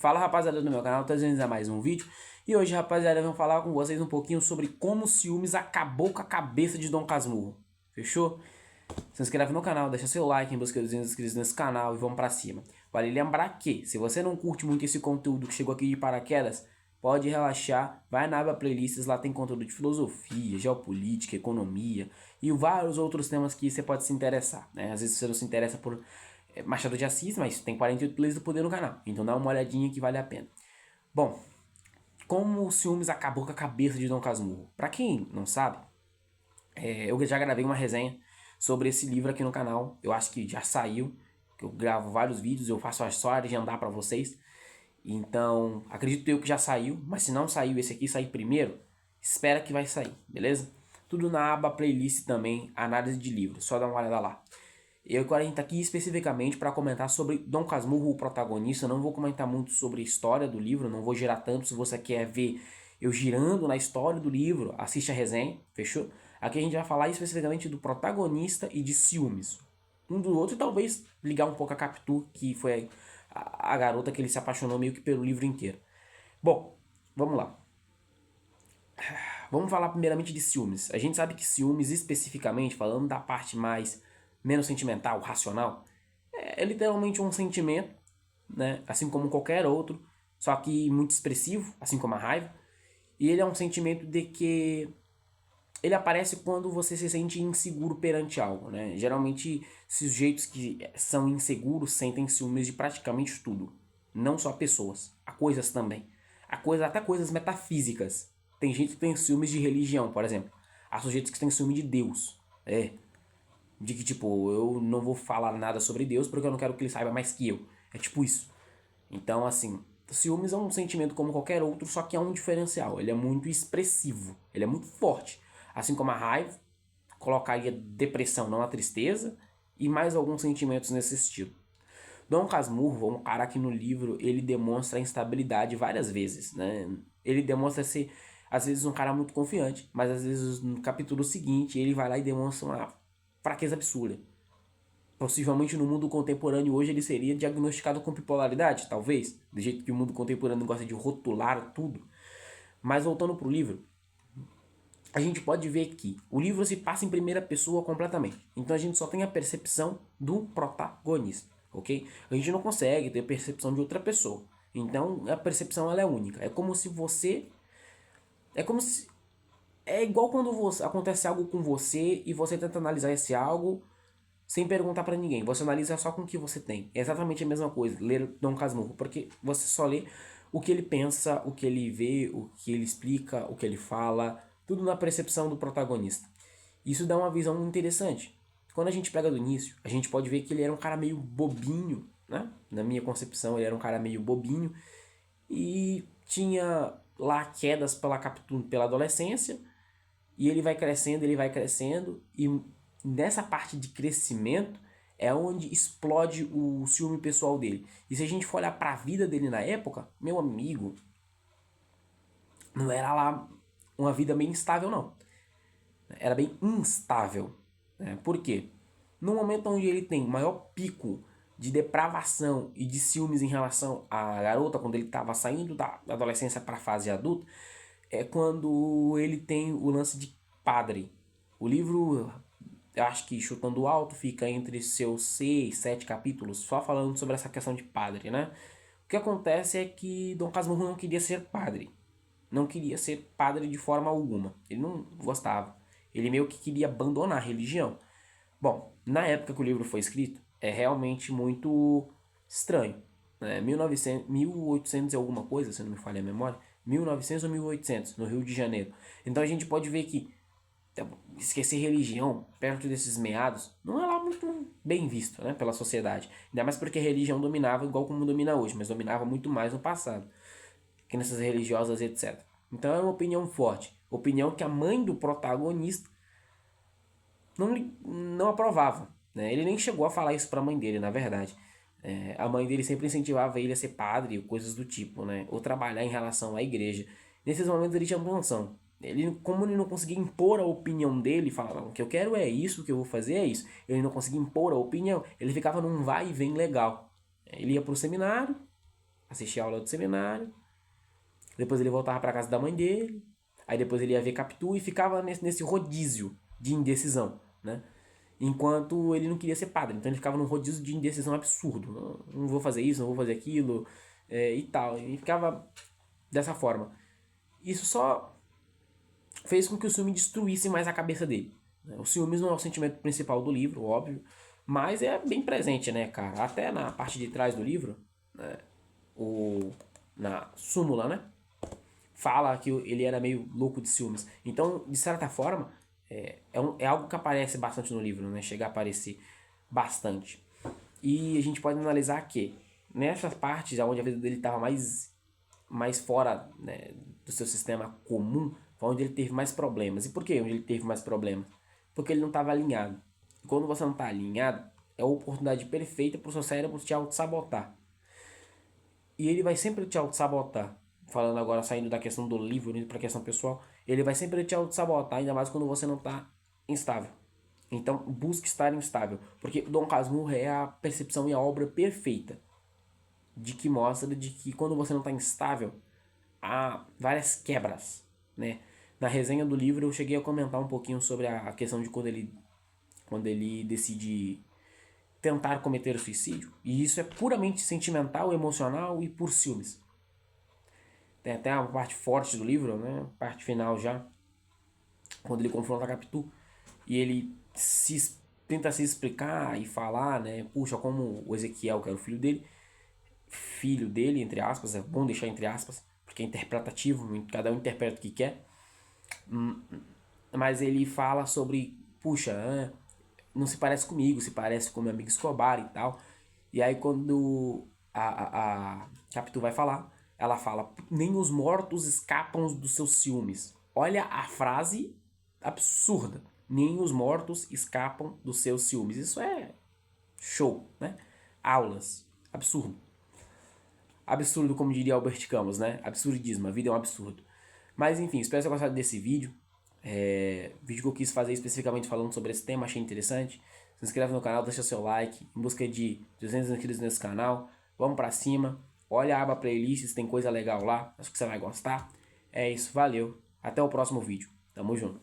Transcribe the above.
Fala rapaziada do meu canal, trazendo a mais um vídeo. E hoje rapaziada, eu vou falar com vocês um pouquinho sobre como o ciúmes acabou com a cabeça de Dom Casmurro. Fechou? Se inscreve no canal, deixa seu like em busca dos inscritos nesse canal e vamos pra cima. Vale lembrar que, se você não curte muito esse conteúdo que chegou aqui de paraquedas, pode relaxar, vai na aba playlists, lá tem conteúdo de filosofia, geopolítica, economia e vários outros temas que você pode se interessar, né? Às vezes você não se interessa por Machado de Assis, mas tem 48 plays do poder no canal, então dá uma olhadinha que vale a pena. Bom, como o ciúmes acabou com a cabeça de Dom Casmurro? Pra quem não sabe, eu já gravei uma resenha sobre esse livro aqui no canal, eu acho que já saiu, eu gravo vários vídeos, eu faço só agendar pra vocês, então acredito eu que já saiu, mas se não saiu esse aqui sair primeiro, espera que vai sair, beleza? Tudo na aba playlist também, análise de livro, só dá uma olhada lá. Eu agora a gente tá aqui especificamente para comentar sobre Dom Casmurro, o protagonista. Não vou comentar muito sobre a história do livro, não vou girar tanto. Se você quer ver eu girando na história do livro, assiste a resenha, fechou? Aqui a gente vai falar especificamente do protagonista e de ciúmes. Um do outro e talvez ligar um pouco a Capitu, que foi a garota que ele se apaixonou meio que pelo livro inteiro. Bom, vamos lá. Vamos falar primeiramente de ciúmes. A gente sabe que ciúmes, especificamente, falando da parte mais menos sentimental, racional, é literalmente um sentimento, né? Assim como qualquer outro, só que muito expressivo, assim como a raiva. E ele é um sentimento de que ele aparece quando você se sente inseguro perante algo, né? Geralmente, sujeitos que são inseguros sentem ciúmes de praticamente tudo, não só pessoas, há coisas também, até coisas metafísicas. Tem gente que tem ciúmes de religião, por exemplo. Há sujeitos que têm ciúme de Deus. De que, tipo, eu não vou falar nada sobre Deus porque eu não quero que ele saiba mais que eu. É tipo isso. Então, assim, ciúmes é um sentimento como qualquer outro, só que é um diferencial. Ele é muito expressivo, ele é muito forte. Assim como a raiva, colocaria depressão, não a tristeza, e mais alguns sentimentos nesse estilo. Dom Casmurro, um cara que no livro ele demonstra a instabilidade várias vezes, né? Ele demonstra ser, às vezes, um cara muito confiante, mas às vezes no capítulo seguinte ele vai lá e demonstra uma fraqueza absurda. Possivelmente no mundo contemporâneo hoje ele seria diagnosticado com bipolaridade, talvez, do jeito que o mundo contemporâneo gosta de rotular tudo. Mas voltando pro livro, a gente pode ver que o livro se passa em primeira pessoa completamente. Então a gente só tem a percepção do protagonista, ok? A gente não consegue ter a percepção de outra pessoa. Então a percepção ela é única. É como se você... É como se... É igual quando acontece algo com você e você tenta analisar esse algo sem perguntar pra ninguém. Você analisa só com o que você tem. É exatamente a mesma coisa, ler Dom Casmurro, porque você só lê o que ele pensa, o que ele vê, o que ele explica, o que ele fala, tudo na percepção do protagonista. Isso dá uma visão interessante. Quando a gente pega do início, a gente pode ver que ele era um cara meio bobinho, né? Na minha concepção, ele era um cara meio bobinho e tinha lá quedas pela adolescência, e ele vai crescendo, e nessa parte de crescimento é onde explode o ciúme pessoal dele. E se a gente for olhar para a vida dele na época, meu amigo, não era lá uma vida bem instável, não. Era bem instável. Né? Por quê? No momento onde ele tem maior pico de depravação e de ciúmes em relação à garota, quando ele estava saindo da adolescência para a fase adulta, é quando ele tem o lance de padre. O livro, eu acho que chutando alto, fica entre seus 6, 7 capítulos só falando sobre essa questão de padre, né? O que acontece é que Dom Casmurro não queria ser padre. Não queria ser padre de forma alguma. Ele não gostava. Ele meio que queria abandonar a religião. Bom, na época que o livro foi escrito, é realmente muito estranho. Né? 1900, 1800 e alguma coisa, se não me falha a memória. 1900 ou 1800, no Rio de Janeiro. Então a gente pode ver que esquecer religião perto desses meados não é lá muito bem visto, né, pela sociedade. Ainda mais porque a religião dominava igual como domina hoje, mas dominava muito mais no passado, que nessas religiosas, etc. Então é uma opinião forte. Opinião que a mãe do protagonista não aprovava. Né? Ele nem chegou a falar isso para a mãe dele, na verdade. A mãe dele sempre incentivava ele a ser padre, coisas do tipo, né? Ou trabalhar em relação à igreja. Nesses momentos ele tinha noção. Como ele não conseguia impor a opinião dele, falava, o que eu quero é isso, o que eu vou fazer é isso. Ele não conseguia impor a opinião, ele ficava num vai e vem legal. Ele ia pro seminário, assistir a aula do seminário, depois ele voltava para casa da mãe dele, aí depois ele ia ver Capitu e ficava nesse rodízio de indecisão, né? Enquanto ele não queria ser padre, então ele ficava num rodízio de indecisão absurdo. Não vou fazer isso, não vou fazer aquilo, e tal. E ficava dessa forma. Isso só fez com que o ciúme destruísse mais a cabeça dele. O ciúmes não é o sentimento principal do livro, óbvio, mas é bem presente, né, cara? Até na parte de trás do livro, né, na súmula, né? Fala que ele era meio louco de ciúmes. Então, de certa forma, é algo que aparece bastante no livro, né? Chega a aparecer bastante. E a gente pode analisar que nessas partes onde a vida dele estava mais fora, né, do seu sistema comum, foi onde ele teve mais problemas. E por que onde ele teve mais problemas? Porque ele não estava alinhado. E quando você não está alinhado, é a oportunidade perfeita para o seu cérebro te auto-sabotar. E ele vai sempre te auto-sabotar. Falando agora, saindo da questão do livro, indo para a questão pessoal, ele vai sempre te auto-sabotar, ainda mais quando você não está instável. Então, busque estar instável. Porque Dom Casmurro é a percepção e a obra perfeita de que mostra de que quando você não está instável, há várias quebras, né? Na resenha do livro eu cheguei a comentar um pouquinho sobre a questão de quando ele decide tentar cometer o suicídio. E isso é puramente sentimental, emocional e por ciúmes. Tem até uma parte forte do livro, né? Parte final já, quando ele confronta a Capitu e ele tenta se explicar e falar, né? Puxa, como o Ezequiel, que era o filho dele, entre aspas, é bom deixar entre aspas, porque é interpretativo, cada um interpreta o que quer. Mas ele fala sobre, puxa, não se parece comigo, se parece com meu amigo Escobar e tal. E aí quando a Capitu vai falar, ela fala, nem os mortos escapam dos seus ciúmes. Olha a frase absurda. Nem os mortos escapam dos seus ciúmes. Isso é show, né? Aulas. Absurdo. Absurdo, como diria Albert Camus, né? Absurdismo, a vida é um absurdo. Mas enfim, espero que você tenha gostado desse vídeo. Vídeo que eu quis fazer especificamente falando sobre esse tema, achei interessante. Se inscreve no canal, deixa seu like. Em busca de 200 inscritos nesse canal. Vamos pra cima. Olha a aba playlists, tem coisa legal lá. Acho que você vai gostar. É isso, valeu. Até o próximo vídeo. Tamo junto.